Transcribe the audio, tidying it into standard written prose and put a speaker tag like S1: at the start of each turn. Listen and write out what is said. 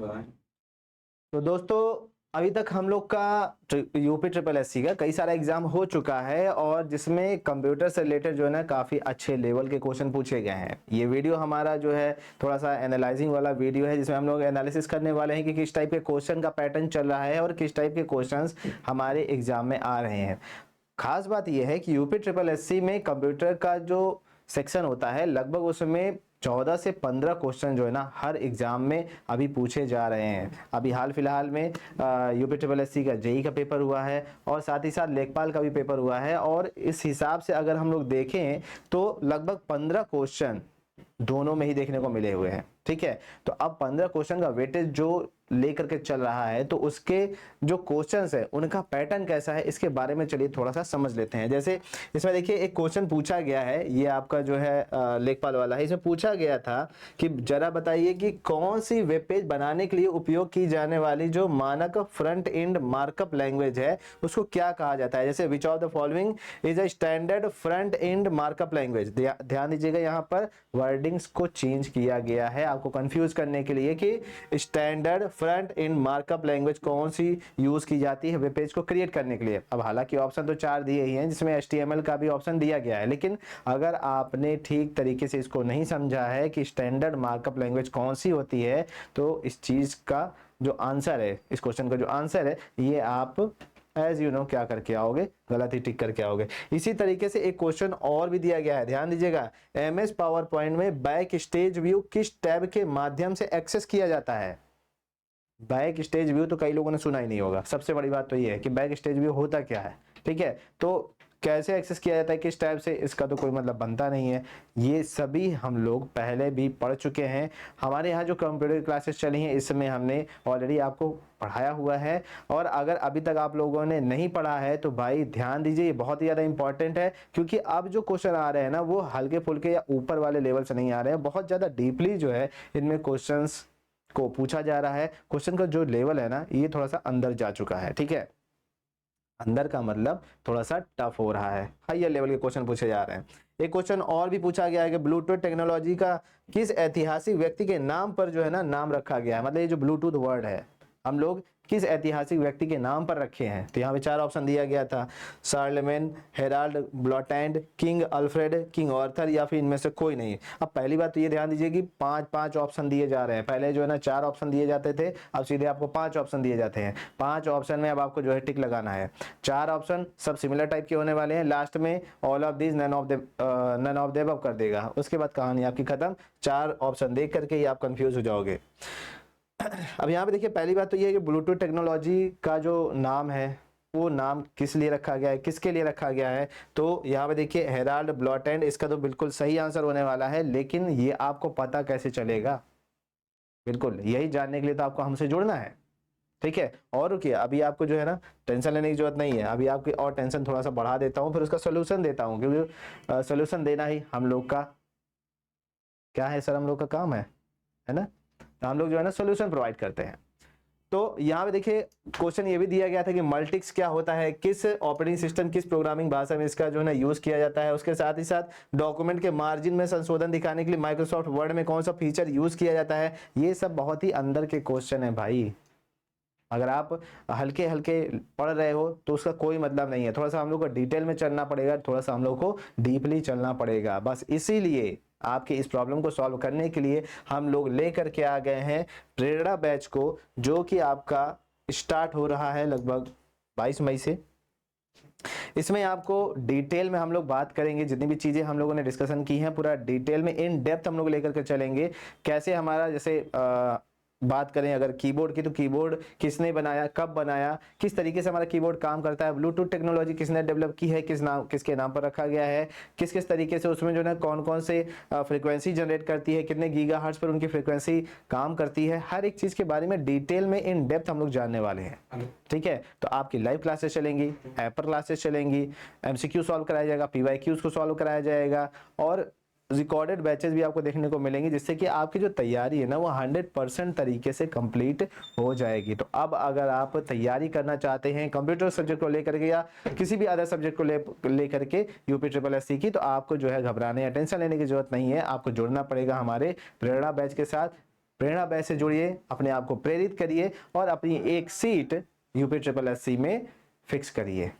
S1: तो दोस्तों अभी तक हम लोग का यूपी ट्रिपल एससी का कई सारा एग्जाम हो चुका है और जिसमें कंप्यूटर से रिलेटेड जो है ना काफ़ी अच्छे लेवल के क्वेश्चन पूछे गए हैं। ये वीडियो हमारा जो है थोड़ा सा एनालाइजिंग वाला वीडियो है जिसमें हम लोग एनालिसिस करने वाले हैं कि किस टाइप के क्वेश्चन का पैटर्न चल रहा है और किस टाइप के क्वेश्चंस हमारे एग्जाम में आ रहे हैं। खास बात यह है कि यूपी ट्रिपल एससी में कंप्यूटर का जो सेक्शन होता है लगभग उसमें 14 से 15 क्वेश्चन जो है ना हर एग्जाम में अभी पूछे जा रहे हैं। अभी हाल फिलहाल में यूपी ट्रिपल एससी का जेई का पेपर हुआ है और साथ ही साथ लेखपाल का भी पेपर हुआ है और इस हिसाब से अगर हम लोग देखें तो लगभग 15 क्वेश्चन दोनों में ही देखने को मिले हुए हैं। ठीक है, तो अब 15 क्वेश्चन का वेटेज जो लेकर के चल रहा है तो उसके जो क्वेश्चंस है उनका पैटर्न कैसा है इसके बारे में चलिए थोड़ा सा समझ लेते हैं। जैसे इसमें देखिए एक क्वेश्चन पूछा गया है, ये आपका जो है लेखपाल वाला है। इसमें पूछा गया था कि जरा बताइए कि कौन सी वेब पेज बनाने के लिए उपयोग की जाने वाली जो मानक फ्रंट एंड मार्कअप लैंग्वेज है उसको क्या कहा जाता है। जैसे which of the following is a standard front end markup language. ध्यान दीजिएगा यहाँ पर वर्डिंग्स को चेंज किया गया है आपको कंफ्यूज करने के लिए कि standard front end markup language कौन सी यूज की जाती है वेब पेज को क्रिएट करने के लिए। अब हालांकि ऑप्शन तो 4 दिए ही हैं जिसमें HTML का भी ऑप्शन दिया गया है, लेकिन अगर आपने ठीक तरीके से इसको नहीं समझा है कि स्टैंडर्ड मार्कअप लैंग्वेज कौन सी होती है तो इस चीज का जो आंसर है, इस क्वेश्चन का जो आंसर है ये आप एज यू नो क्या करके आओगे, गलत ही टिक करके आओगे। इसी तरीके से एक क्वेश्चन और भी दिया गया है, ध्यान दीजिएगा। MS पावर पॉइंट में बैक स्टेज व्यू किस टैब के माध्यम से एक्सेस किया जाता है। बैक स्टेज व्यू तो कई लोगों ने सुना ही नहीं होगा। सबसे बड़ी बात तो ये है कि बैक स्टेज व्यू होता क्या है। ठीक है, तो कैसे एक्सेस किया जाता है किस टैब से, इसका तो कोई मतलब बनता नहीं है। ये सभी हम लोग पहले भी पढ़ चुके हैं। हमारे यहाँ जो कंप्यूटर क्लासेस चली हैं इसमें हमने ऑलरेडी आपको पढ़ाया हुआ है और अगर अभी तक आप लोगों ने नहीं पढ़ा है तो भाई ध्यान दीजिए, ये बहुत ही ज़्यादा इंपॉर्टेंट है क्योंकि अब जो क्वेश्चन आ रहे हैं ना वो हल्के फुल्के या ऊपर वाले लेवल से नहीं आ रहे हैं, बहुत ज़्यादा डीपली जो है इनमें क्वेश्चंस को पूछा जा रहा है। क्वेश्चन का जो लेवल है ना ये थोड़ा सा अंदर जा चुका है। ठीक है, अंदर का मतलब थोड़ा सा टफ हो रहा है, हायर लेवल के क्वेश्चन पूछे जा रहे हैं। एक क्वेश्चन और भी पूछा गया है कि ब्लूटूथ टेक्नोलॉजी का किस ऐतिहासिक व्यक्ति के नाम पर जो है ना नाम रखा गया है। मतलब ये जो ब्लूटूथ वर्ड है हम लोग किस ऐतिहासिक व्यक्ति के नाम पर रखे हैं। तो यहाँ पे 4 ऑप्शन दिया गया था, Charlemagne, Harald Blatand, King Alfred, King Arthur या फिर इनमें से कोई नहीं। अब पहली बात तो ये ध्यान दीजिए कि 5-5 ऑप्शन दिए जा रहे हैं। पहले जो है ना 4 ऑप्शन दिए जाते थे, अब सीधे आपको 5 ऑप्शन दिए जाते हैं। 5 ऑप्शन में अब आपको जो है टिक लगाना है। 4 ऑप्शन सब सिमिलर टाइप के होने वाले हैं, लास्ट में all of this none of the above कर देगा, उसके बाद कहानी आपकी खत्म। 4 ऑप्शन देख करके ही आप कंफ्यूज हो जाओगे। अब यहाँ पे देखिए पहली बात तो ये है कि ब्लूटूथ टेक्नोलॉजी का जो नाम है वो नाम किस लिए रखा गया है, किसके लिए रखा गया है। तो यहाँ पे देखिए हेराल्ड ब्लॉटैंड, इसका तो बिल्कुल सही आंसर होने वाला है, लेकिन ये आपको पता कैसे चलेगा, बिल्कुल यही जानने के लिए तो आपको हमसे जुड़ना है। ठीक है, और रुकिए अभी आपको जो है ना टेंशन लेने की जरूरत नहीं है, अभी आपकी और टेंशन थोड़ा सा बढ़ा देता हूँ फिर उसका सोल्यूशन देता हूँ, क्योंकि सोल्यूशन देना ही हम लोग का क्या है सर, हम लोग का काम है ना। तो हम लोग जो है ना सोल्यूशन प्रोवाइड करते हैं। तो यहाँ पे देखिए क्वेश्चन ये भी दिया गया था कि मल्टिक्स क्या होता है, किस ऑपरेटिंग सिस्टम किस प्रोग्रामिंग भाषा में इसका जो है ना यूज किया जाता है। उसके साथ ही साथ डॉक्यूमेंट के मार्जिन में संशोधन दिखाने के लिए माइक्रोसॉफ्ट वर्ड में कौन सा फीचर यूज किया जाता है। ये सब बहुत ही अंदर के क्वेश्चन है भाई, अगर आप हल्के हल्के पढ़ रहे हो तो उसका कोई मतलब नहीं है। थोड़ा सा हम लोग को डिटेल में चलना पड़ेगा, थोड़ा सा हम लोग को डीपली चलना पड़ेगा। बस इसीलिए आपके इस प्रॉब्लम को सॉल्व करने के लिए हम लोग लेकर के आ गए हैं प्रेरणा बैच को, जो कि आपका स्टार्ट हो रहा है लगभग 22 मई से। इसमें आपको डिटेल में हम लोग बात करेंगे, जितनी भी चीजें हम लोगों ने डिस्कशन की हैं पूरा डिटेल में इन डेप्थ हम लोग लेकर के चलेंगे। कैसे हमारा जैसे बात करें अगर कीबोर्ड की, तो कीबोर्ड किसने बनाया, कब बनाया, किस तरीके से हमारा कीबोर्ड काम करता है, ब्लूटूथ टेक्नोलॉजी किसने डेवलप की है, किसके नाम पर रखा गया है, किस किस तरीके से उसमें जो है कौन कौन से फ्रीक्वेंसी जनरेट करती है, कितने गीगाहर्ट्ज पर उनकी फ्रीक्वेंसी काम करती है, हर एक चीज के बारे में डिटेल में इन डेप्थ हम लोग जानने वाले हैं। ठीक है, तो आपकी लाइव क्लासेस चलेंगी, ऐप पर क्लासेस चलेंगी, MCQ सॉल्व कराया जाएगा, PYQs को सॉल्व कराया जाएगा और रिकॉर्डेड बैचेस भी आपको देखने को मिलेंगे, जिससे कि आपकी जो तैयारी है ना वो 100% तरीके से कंप्लीट हो जाएगी। तो अब अगर आप तैयारी करना चाहते हैं कंप्यूटर सब्जेक्ट को लेकर के या किसी भी अदर सब्जेक्ट को लेकर के यूपी ट्रिपल एससी की, तो आपको जो है घबराने या टेंशन लेने की जरूरत नहीं है। आपको जुड़ना पड़ेगा हमारे प्रेरणा बैच के साथ। प्रेरणा बैच से जुड़िए, अपने आप को प्रेरित करिए और अपनी एक सीट यूपी ट्रिपल एससी में फिक्स करिए।